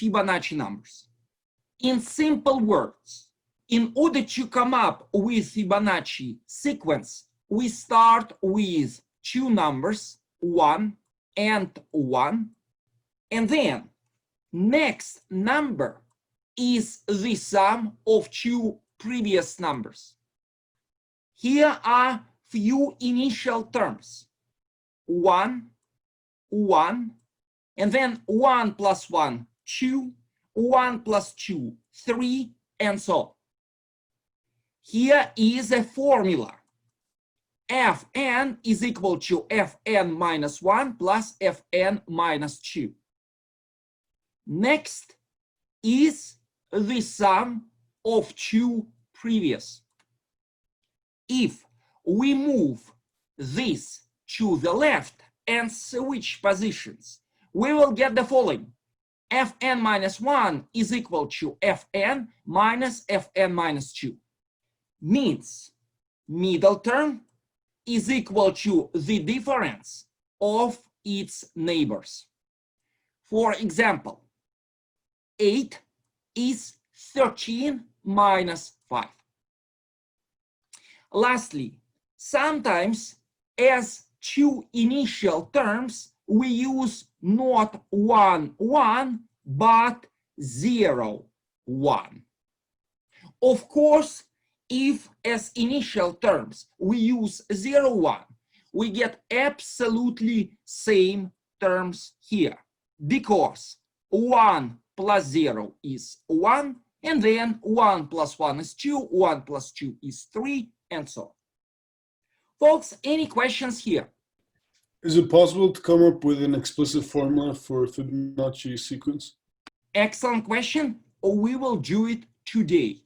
Fibonacci numbers. In simple words, in order to come up with Fibonacci sequence, we start with two numbers, 1 and 1, and then next number is the sum of two previous numbers. Here are few initial terms, 1, 1, and then 1 plus 1, 2, 1 plus 2, 3, and so on. Here is a formula. Fn is equal to Fn minus 1 plus Fn minus 2. Next is the sum of two previous. If we move this to the left and switch positions, we will get the following. Fn minus 1 is equal to Fn minus Fn minus 2. Means middle term is equal to the difference of its neighbors. For example, 8 is 13 minus 5. Lastly, sometimes as two initial terms, we use not 1, 1, but 0, 1. Of course, if as initial terms we use 0, 1, we get absolutely same terms here, because 1 plus 0 is 1, and then 1 plus 1 is 2, 1 plus 2 is 3, and so on. Folks, any questions here? Is it possible to come up with an explicit formula for Fibonacci sequence? Excellent question. We will do it today,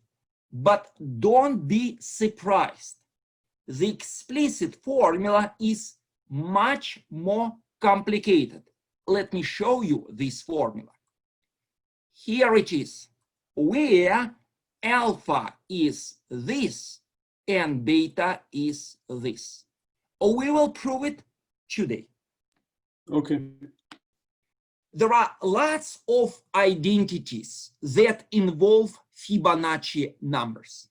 but don't be surprised. The explicit formula is much more complicated. Let me show you this formula. Here it is, where alpha is this and beta is this. We will prove it today. Okay. There are lots of identities that involve Fibonacci numbers.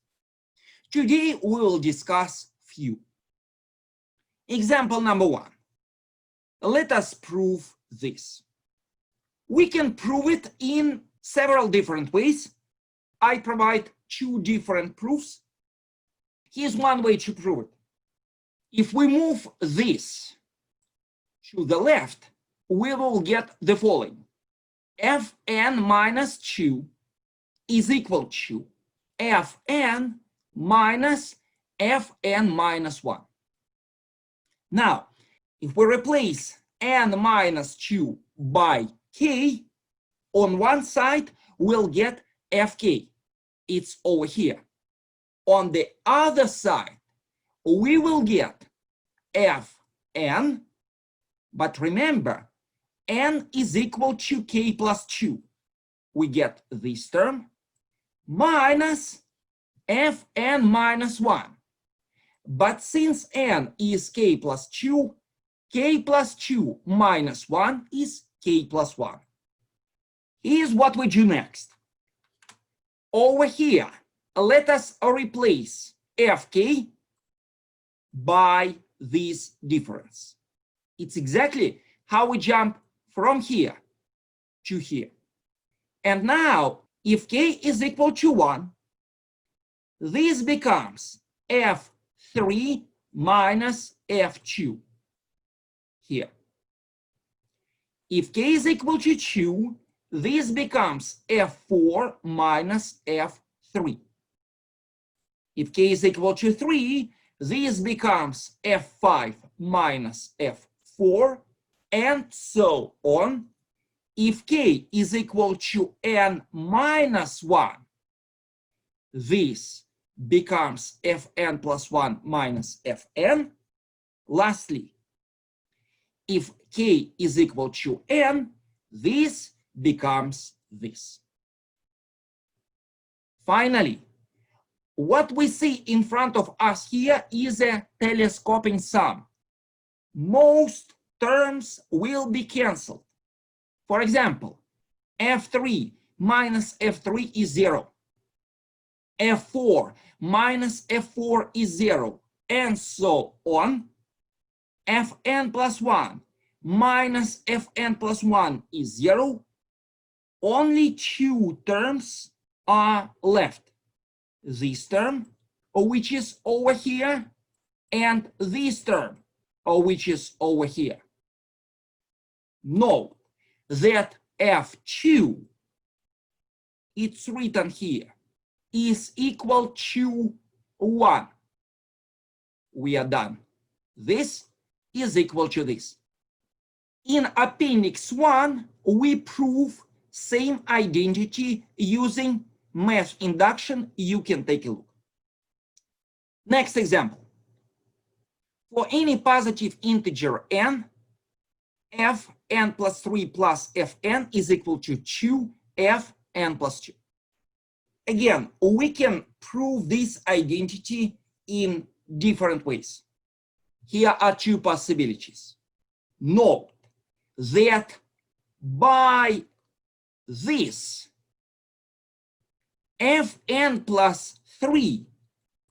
Today we will discuss few. Example number 1. Let us prove this. We can prove it in several different ways. I provide two different proofs. Here's one way to prove it. If we move this to the left, we will get the following. Fn minus 2 is equal to Fn minus Fn minus 1. Now, if we replace n minus 2 by k, on one side we'll get Fk. It's over here. On the other side, we will get Fn, but remember, n is equal to k plus 2. We get this term minus Fn minus 1. But since n is k plus 2, k plus 2 minus 1 is k plus 1. Here's what we do next. Over here, let us replace Fk by this difference. It's exactly how we jump from here to here. And now, if k is equal to 1, this becomes F3 minus F2 here. If k is equal to 2, this becomes F4 minus F3. If k is equal to 3, this becomes F5 minus F4, and so on. If k is equal to n minus 1, this becomes Fn plus 1 minus Fn. Lastly, if k is equal to n, this becomes this. Finally, what we see in front of us here is a telescoping sum. Most terms will be cancelled. For example, F3 minus F3 is 0. F4 minus F4 is 0, and so on. Fn plus 1 minus Fn plus 1 is 0. Only two terms are left. This term, which is over here, and this term, which is over here. Note that F2, it's written here, is equal to 1. We are done. This is equal to this. In Appendix 1, we prove same identity using math induction. You can take a look. Next example. For any positive integer n, fn plus 3 plus fn is equal to 2fn plus 2. Again, we can prove this identity in different ways. Here are two possibilities. Note that by this, fn plus 3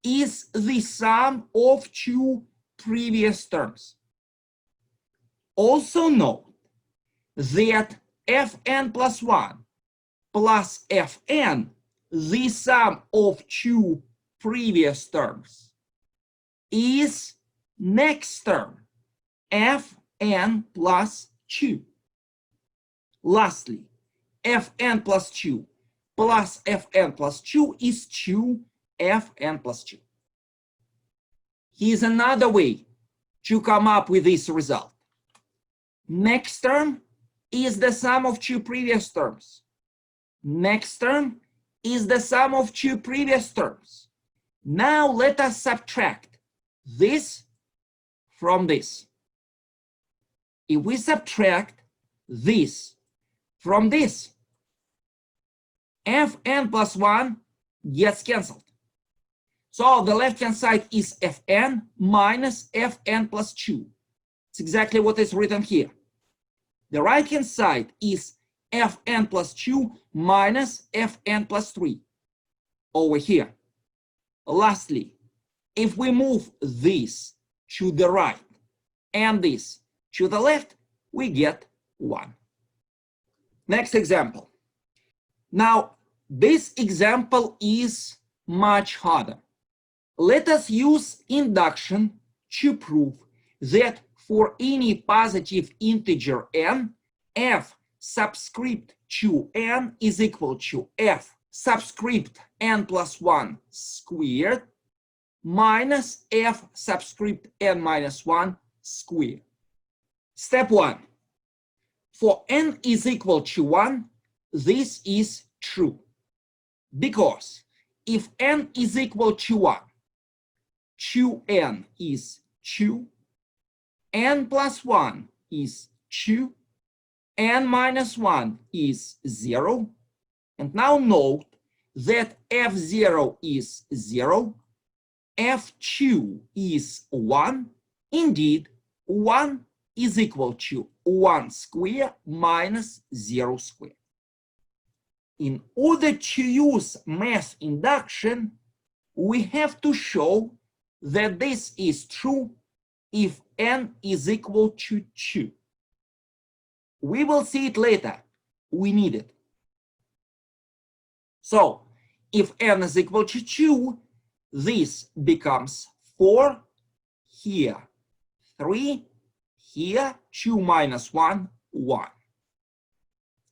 is the sum of two previous terms. Also note that fn plus 1 plus fn, the sum of two previous terms, is next term, fn plus 2. Lastly, fn plus 2 plus fn plus 2 is 2fn plus 2. Here's another way to come up with this result. Next term is the sum of two previous terms. Next term is the sum of two previous terms. Now let us subtract this from this. If we subtract this from this, fn plus 1 gets cancelled. So the left-hand side is fn minus fn plus 2. It's exactly what is written here. The right-hand side is fn plus 2 minus fn plus 3 over here. Lastly, if we move this to the right and this to the left, we get 1. Next example. Now, this example is much harder. Let us use induction to prove that for any positive integer n, f subscript 2n is equal to f subscript n plus 1 squared minus f subscript n minus 1 squared. Step 1. For n is equal to 1, this is true. Because if n is equal to 1, 2n is 2, n plus 1 is 2, n minus 1 is 0. And now note that f0 is 0, f2 is 1. Indeed, 1 is equal to 1 squared minus 0 squared. In order to use math induction, we have to show that this is true if n is equal to 2. We will see it later. We need it. So, if n is equal to 2, this becomes 4, here 3, here 2 minus 1, 1.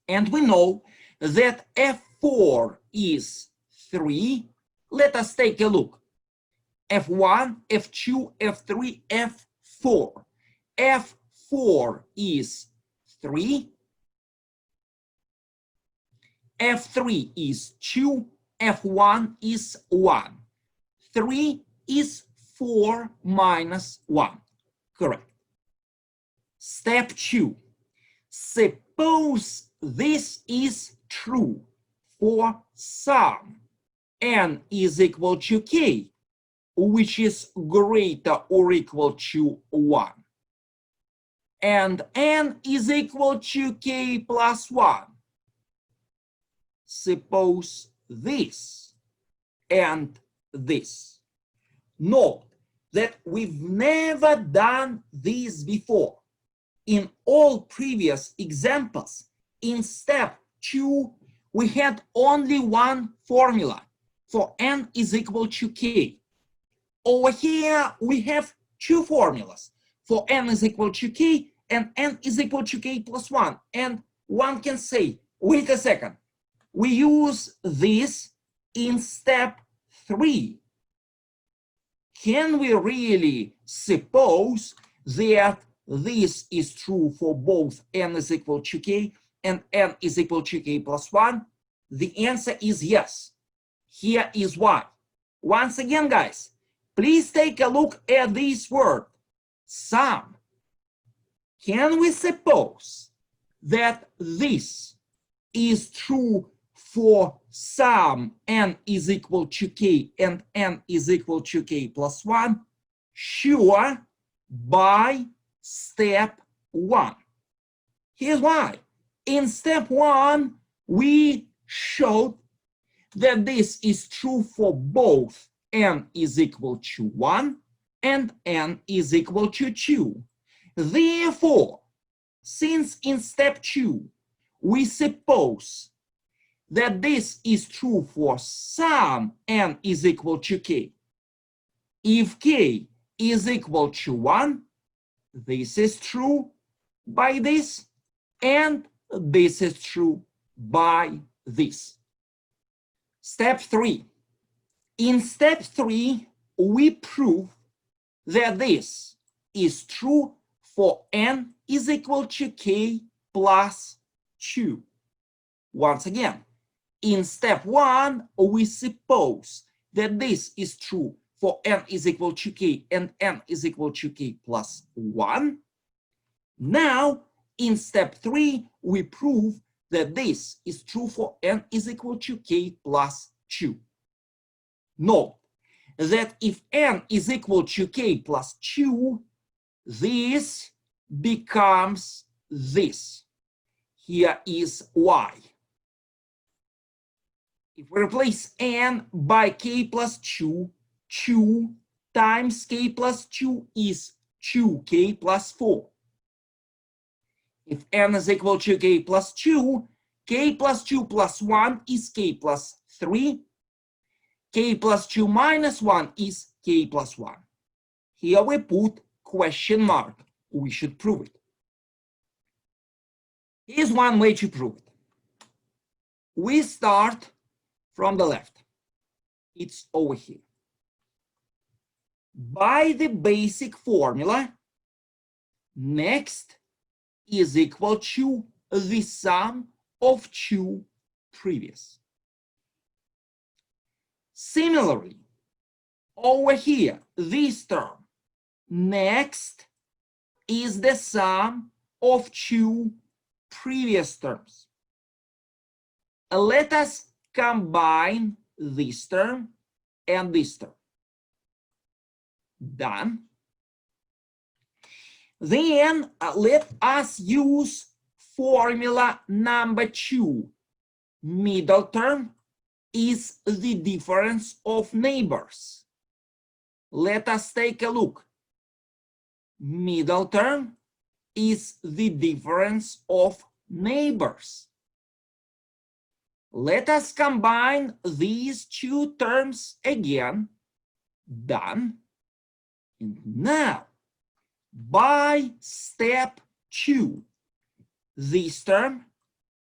And we know that f4 is 3. Let us take a look. f1, f2, f3, f4. f4 is 3. f3 is 2. f1 is 1. 3 is 4 minus 1. Correct. Step 2. Suppose this is true for sum n is equal to k, which is greater or equal to 1. And n is equal to k plus 1, suppose this and this. Note that we've never done this before. In all previous examples, in step 2, we had only one formula for n is equal to k. Over here, we have two formulas for n is equal to k and n is equal to k plus 1. And one can say, wait a second, we use this in step 3. Can we really suppose that this is true for both n is equal to k and n is equal to k plus 1? The answer is yes. Here is why. Once again, guys, please take a look at this word, sum. Can we suppose that this is true for sum n is equal to k and n is equal to k plus 1? Sure, by step 1. Here's why. In step 1, we showed that this is true for both n is equal to 1 and n is equal to 2. Therefore, since in step 2, we suppose that this is true for sum n is equal to k, if k is equal to 1, this is true by this, and this is true by this. Step 3. In step 3, we prove that this is true for n is equal to k plus 2. Once again, in step 1, we suppose that this is true for n is equal to k and n is equal to k plus 1. Now, in step 3, we prove that this is true for n is equal to k plus 2. Note that if n is equal to k plus 2, this becomes this. Here is why. If we replace n by k plus 2, 2 times k plus 2 is 2k plus 4. If n is equal to k plus 2, k plus 2 plus 1 is k plus 3. K plus 2 minus 1 is k plus 1. Here we put question mark. We should prove it. Here's one way to prove it. We start from the left. It's over here. By the basic formula, next is equal to the sum of two previous. Similarly, over here, this term, next is the sum of two previous terms. Let us combine this term and this term. Done. Then let us use formula number 2. Middle term is the difference of neighbors. Let us take a look. Middle term is the difference of neighbors. Let us combine these two terms again. Done. And now, by step 2, this term,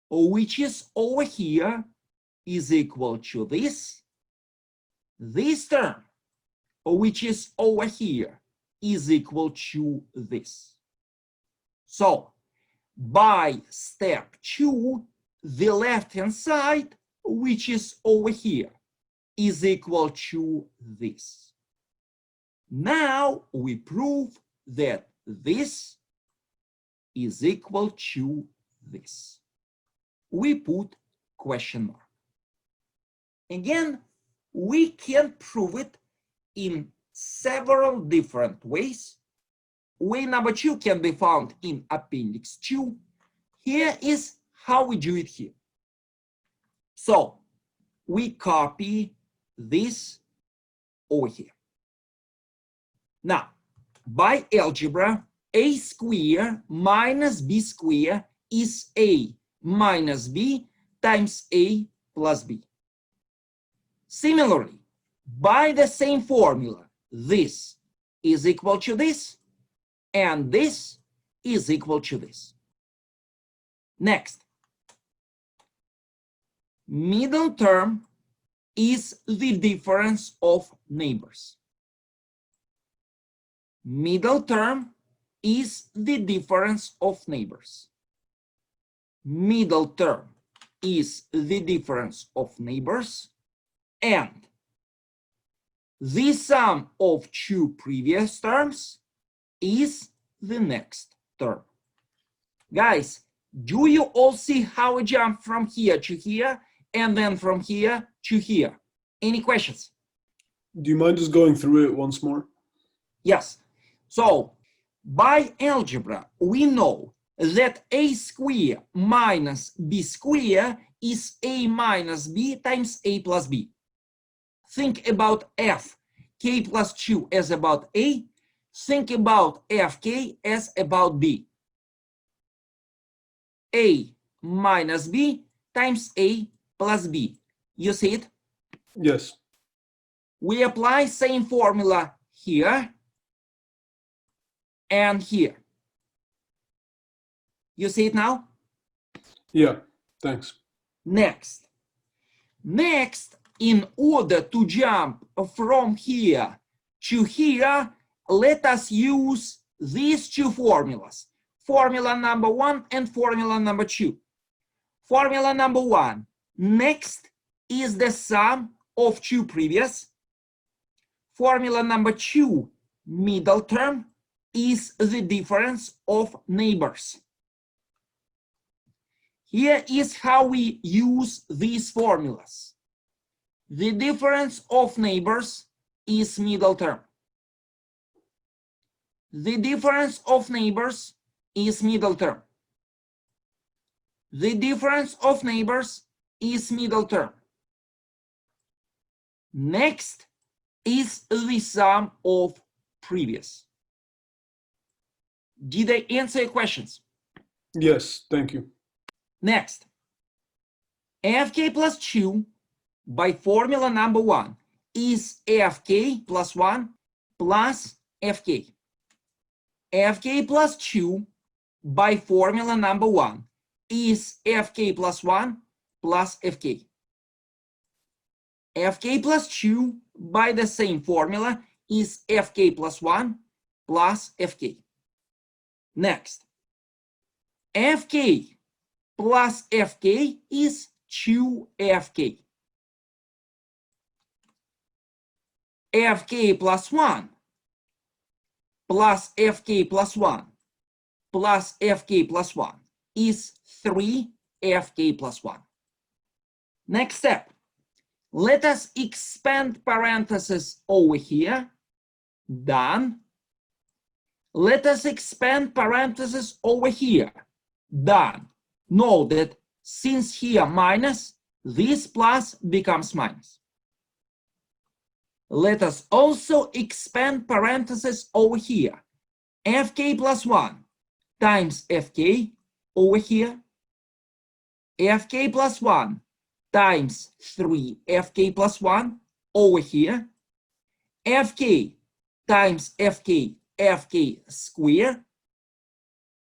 which is over here, is equal to this. This term, which is over here, is equal to this. So, by step 2, the left-hand side, which is over here, is equal to this. Now we prove that this is equal to this. We put question mark. Again, we can prove it in several different ways. Way number 2 can be found in Appendix 2. Here is how we do it here. So we copy this over here. Now, by algebra, a square minus b square is a minus b times a plus b. Similarly, by the same formula, this is equal to this, and this is equal to this. Next, middle term is the difference of neighbors. Middle term is the difference of neighbors. Middle term is the difference of neighbors, and the sum of two previous terms is the next term. Guys, do you all see how I jump from here to here and then from here to here? Any questions? Do you mind just going through it once more? Yes. So by algebra, we know that a square minus b square is a minus b times a plus b. Think about f, k plus 2 as about a. Think about fk as about b. A minus b times a plus b. You see it? Yes. We apply same formula here and here. You see it now? Yeah, thanks. Next, in order to jump from here to here, let us use these two formulas. Formula number 1 and formula number 2. Formula number 1, next is the sum of two previous. Formula number 2, middle term, is the difference of neighbors. Here is how we use these formulas. The difference of neighbors is middle term. The difference of neighbors is middle term. The difference of neighbors is middle term. Next is the sum of previous. Did I answer your questions? Yes, thank you. Next, fk plus 2 by formula number 1 is fk plus 1 plus fk. Fk plus 2 by formula number 1 is fk plus 1 plus fk. Fk plus 2 by the same formula is fk plus 1 plus fk. Next, fk plus fk is 2fk. Fk plus 1 plus fk plus 1 plus fk plus 1 is 3fk plus 1. Next step, let us expand parentheses over here. Done. Let us expand parentheses over here. Done. Note that since here minus, this plus becomes minus. Let us also expand parentheses over here. Fk plus 1 times fk over here. Fk plus 1 times 3fk plus 1 over here. Fk times fk, fk square.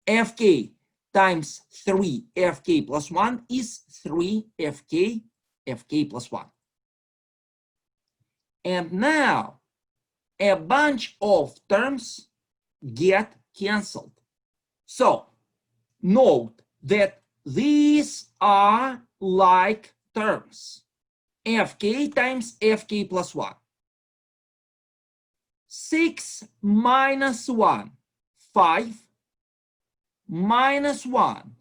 Fk times 3fk plus 1 is 3fk, fk plus 1. And now a bunch of terms get cancelled. So note that these are like terms. Fk times fk plus 1. 6 minus 1, 5. Minus 1,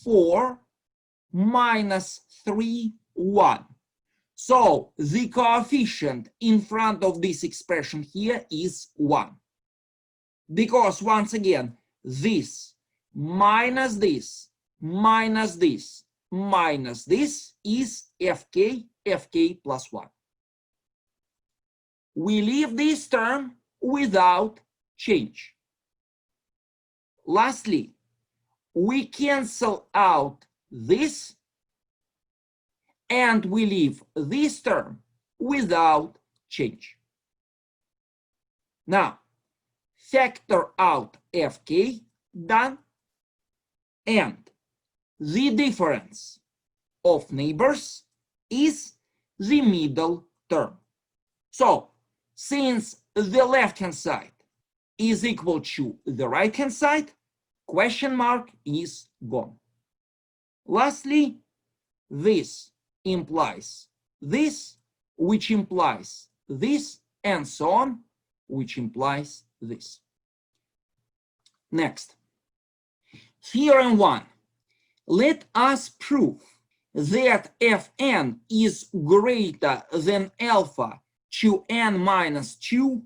4, minus 3, 1. So the coefficient in front of this expression here is 1. Because once again, this minus this minus this minus this is fk plus 1. We leave this term without change. Lastly, we cancel out this and we leave this term without change. Now, factor out fk, done, and the difference of neighbors is the middle term. So, since the left-hand side is equal to the right-hand side, question mark is gone. Lastly, this implies this, which implies this, and so on, which implies this. Next, theorem 1. Let us prove that Fn is greater than alpha to n minus 2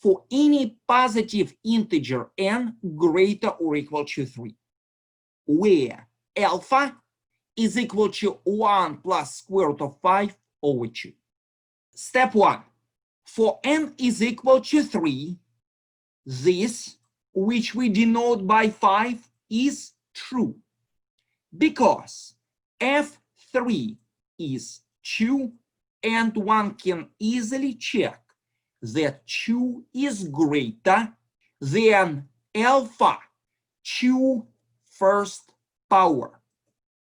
for any positive integer n greater or equal to 3, where alpha is equal to 1 plus square root of 5 over 2. Step 1. For n is equal to 3, this, which we denote by 5, is true, because f3 is 2, and one can easily check that 2 is greater than alpha 2 first power.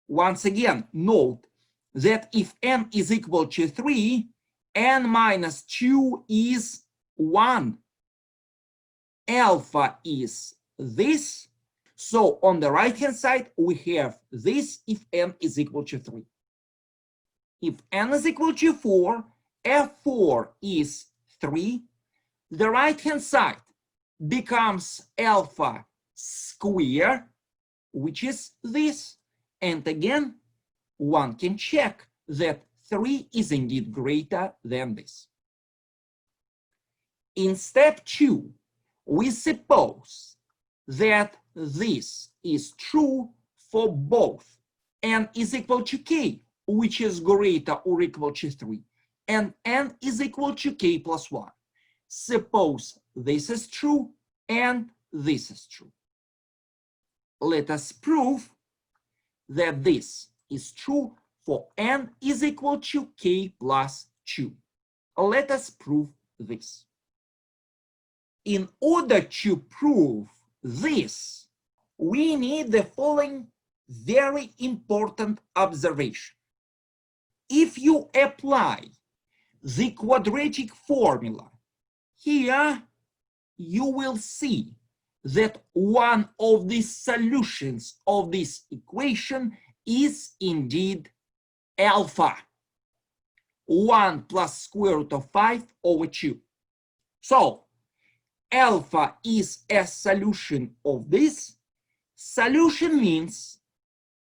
Once again, note that if n is equal to 3, n minus 2 is 1. Alpha is this. So on the right-hand side, we have this if n is equal to 3. If n is equal to 4, f4 is 3. The right-hand side becomes alpha square, which is this. And again, one can check that 3 is indeed greater than this. In step 2, we suppose that this is true for both n is equal to k, which is greater or equal to 3, and n is equal to k plus 1. Suppose this is true and this is true. Let us prove that this is true for n is equal to k plus 2. Let us prove this. In order to prove this, we need the following very important observation. If you apply the quadratic formula here, you will see that one of the solutions of this equation is indeed alpha, 1 plus square root of 5 over 2. So, alpha is a solution of this. Solution means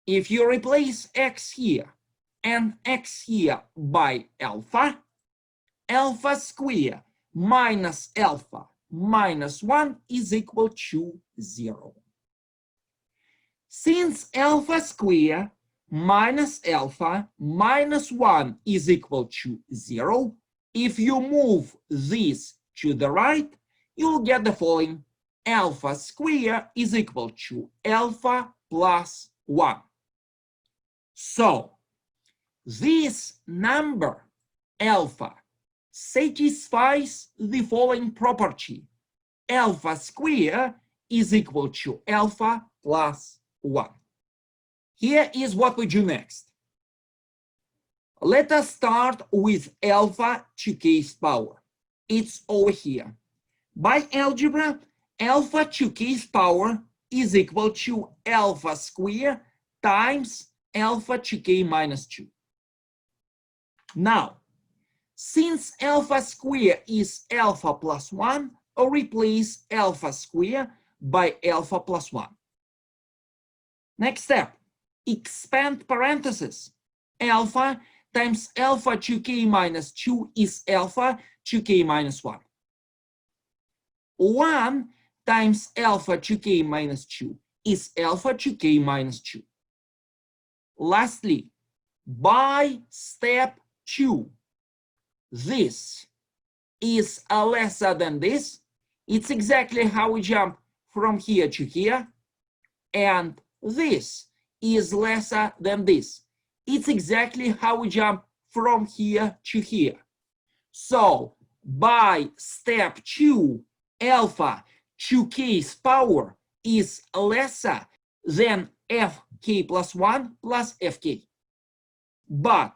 if you replace x here and x here by alpha, alpha square minus alpha minus 1 is equal to 0. Since alpha square minus alpha minus 1 is equal to 0, if you move this to the right, you'll get the following: alpha square is equal to alpha plus 1. So, this number, alpha, satisfies the following property: alpha square is equal to alpha plus 1. Here is what we do next. Let us start with alpha to k's power. It's over here. By algebra, alpha to k's power is equal to alpha square times alpha to k minus 2. Now, since alpha square is alpha plus 1, I'll replace alpha square by alpha plus 1. Next step, expand parentheses. Alpha times alpha to k minus 2 is alpha to k minus 1. 1 times alpha to k minus 2 is alpha to k minus 2. Lastly, by step 2, this is lesser than this. It's exactly how we jump from here to here. And this is lesser than this. It's exactly how we jump from here to here. So by step 2, alpha 2k's power is lesser than fk plus 1 plus fk. But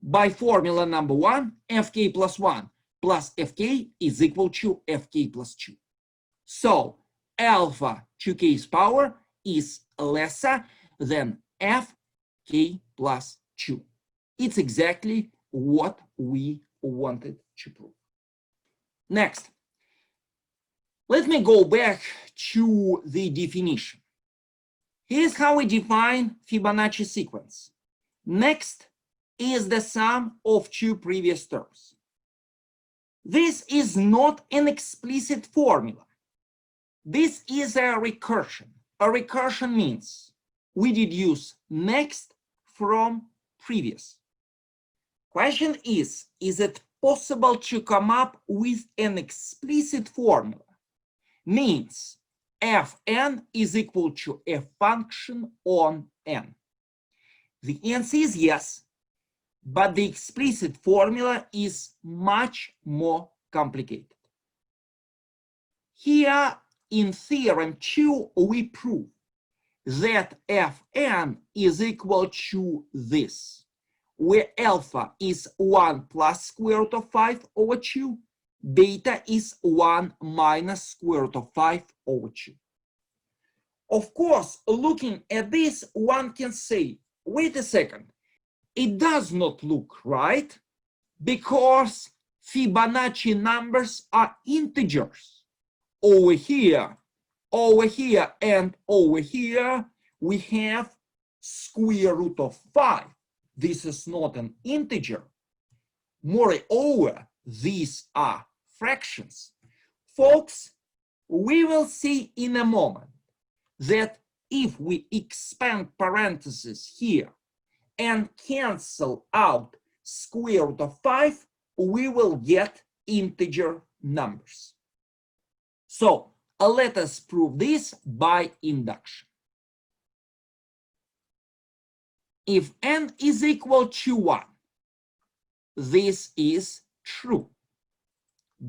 by formula number 1, fk plus 1 plus fk is equal to fk plus 2. So alpha 2k's power is lesser than fk plus 2. It's exactly what we wanted to prove. Next, let me go back to the definition. Here's how we define Fibonacci sequence. Next is the sum of two previous terms. This is not an explicit formula. This is a recursion. A recursion means we deduce next from previous. Question is it possible to come up with an explicit formula? Means fn is equal to a function on n. The answer is yes, but the explicit formula is much more complicated. Here in theorem 2, we prove that fn is equal to this, where alpha is 1 plus square root of 5 over 2, beta is 1 minus square root of 5 over 2. Of course, looking at this, one can say, wait a second, it does not look right because Fibonacci numbers are integers. Over here, and over here, we have square root of 5. This is not an integer. Moreover, these are fractions. Folks, we will see in a moment that if we expand parentheses here and cancel out square root of 5, we will get integer numbers. So let us prove this by induction. If n is equal to 1, this is true.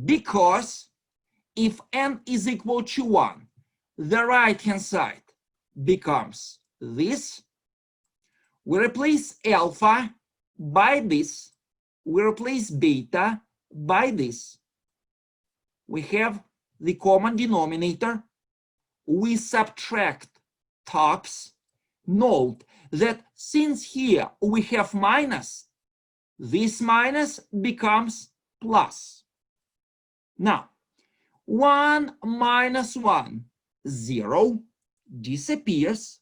Because if n is equal to 1, the right-hand side becomes this. We replace alpha by this. We replace beta by this. We have the common denominator. We subtract tops. Note that since here we have minus, this minus becomes plus. Now, 1 minus 1, 0, disappears.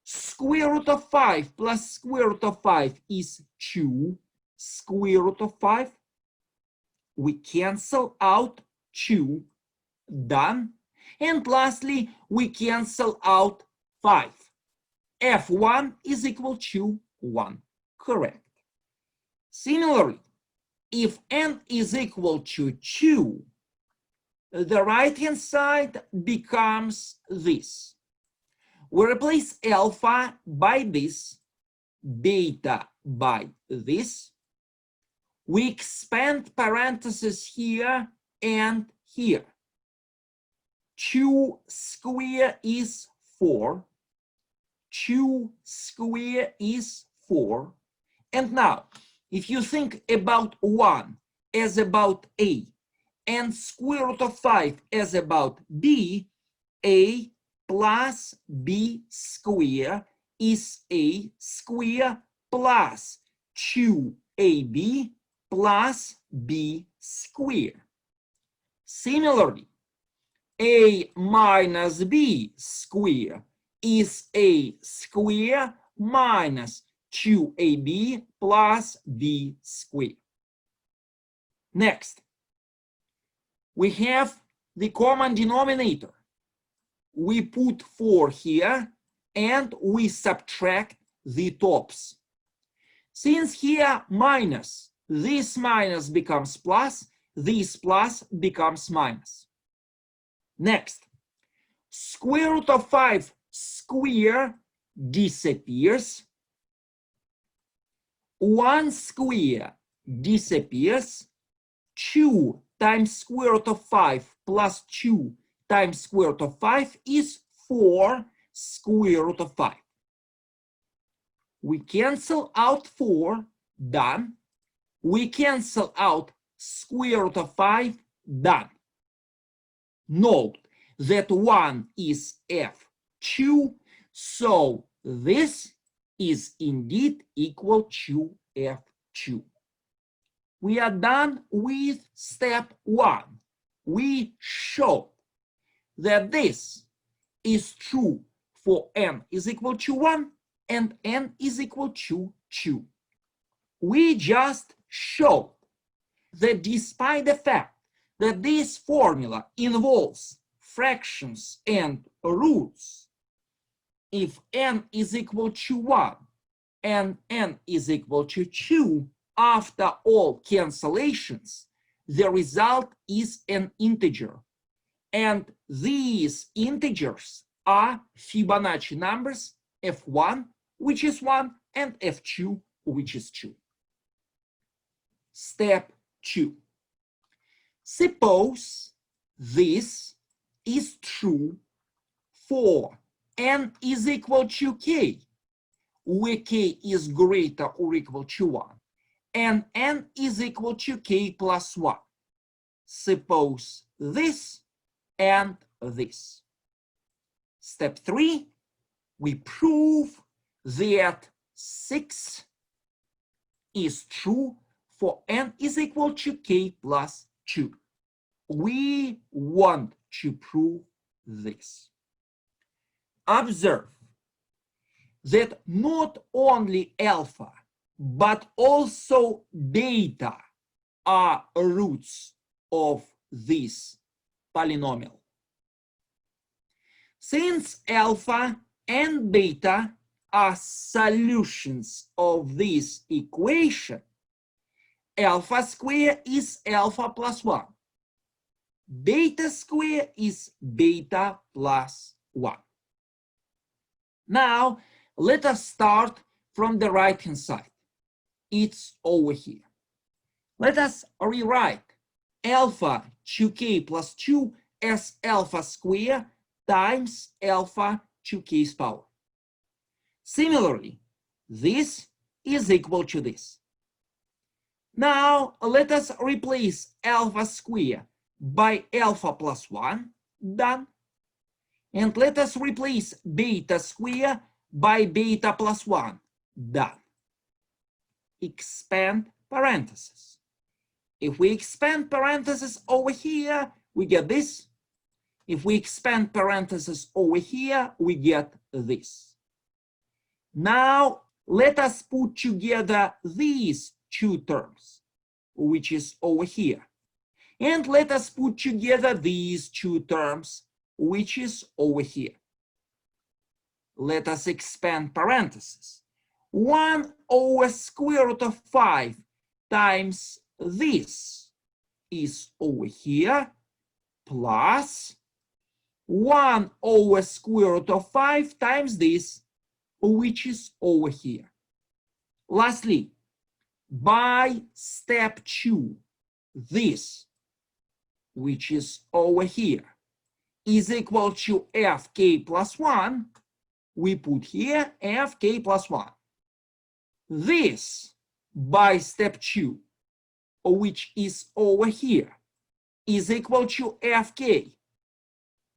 Square root of 5 plus square root of 5 is 2 square root of 5. We cancel out 2, done. And lastly, we cancel out 5. F1 is equal to 1, correct. Similarly, if n is equal to 2, the right-hand side becomes this. We replace alpha by this, beta by this. We expand parentheses here and here. 2 square is 4. 2 square is 4. And now, if you think about 1 as about A and square root of 5 as about B, A plus B square is A square plus 2AB plus B square. Similarly, A minus B square is A square minus 2AB plus B square. Next, we have the common denominator. We put 4 here and we subtract the tops. Since here minus, this minus becomes plus, this plus becomes minus. Next, square root of 5 square disappears. 1 square disappears. 2 times square root of 5 plus 2 times square root of 5 is 4 square root of 5. We cancel out 4, done. We cancel out square root of 5, done. Note that 1 is f2, so this is indeed equal to f2. We are done with step 1. We show that this is true for n is equal to 1 and n is equal to 2. We just showed that despite the fact that this formula involves fractions and roots, if n is equal to 1 and n is equal to 2, after all cancellations, the result is an integer. And these integers are Fibonacci numbers f1, which is 1, and f2, which is 2. Step 2. Suppose this is true for n is equal to k, where k is greater or equal to 1, and n is equal to k plus 1. Suppose this and this. Step 3, we prove that 6 is true for n is equal to k plus 2. We want to prove this. Observe that not only alpha, but also beta are roots of this polynomial. Since alpha and beta are solutions of this equation, alpha square is alpha plus 1. Beta square is beta plus 1. Now, let us start from the right-hand side. It's over here. Let us rewrite alpha 2k plus 2 as alpha square times alpha 2k's power. Similarly, this is equal to this. Now, let us replace alpha square by alpha plus 1, done. And let us replace beta square by beta plus 1, done. Expand parentheses. If we expand parentheses over here, we get this. If we expand parentheses over here, we get this. Now, let us put together these two terms, which is over here. And let us put together these two terms, which is over here. Let us expand parentheses. 1 over square root of 5 times this is over here, plus 1 over square root of 5 times this, which is over here. Lastly, by step 2, this, which is over here, is equal to fk plus 1, we put here fk plus 1. This, by step 2, which is over here, is equal to fk.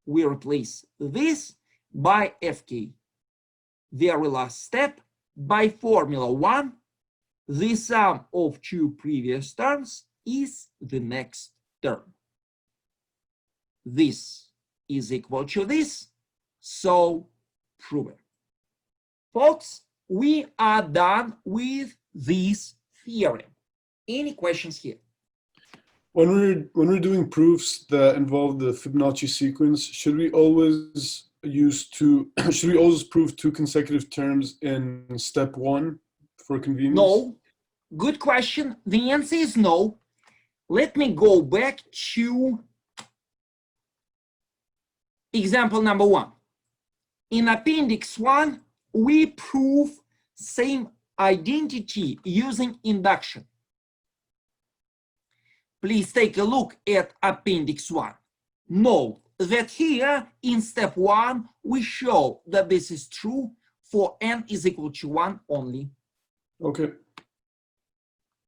We replace this by fk. Very last step, by formula 1, the sum of two previous terms is the next term. This is equal to this, so proven. Folks, we are done with this theorem. Any questions here? When we're doing proofs that involve the Fibonacci sequence, should we always use two, should we always prove two consecutive terms in step 1 for convenience? No. Good question. The answer is no. Let me go back to example number 1. In appendix 1, we prove same identity using induction. Please take a look at appendix 1. Note that here in step 1, we show that this is true for n is equal to 1 only. Okay.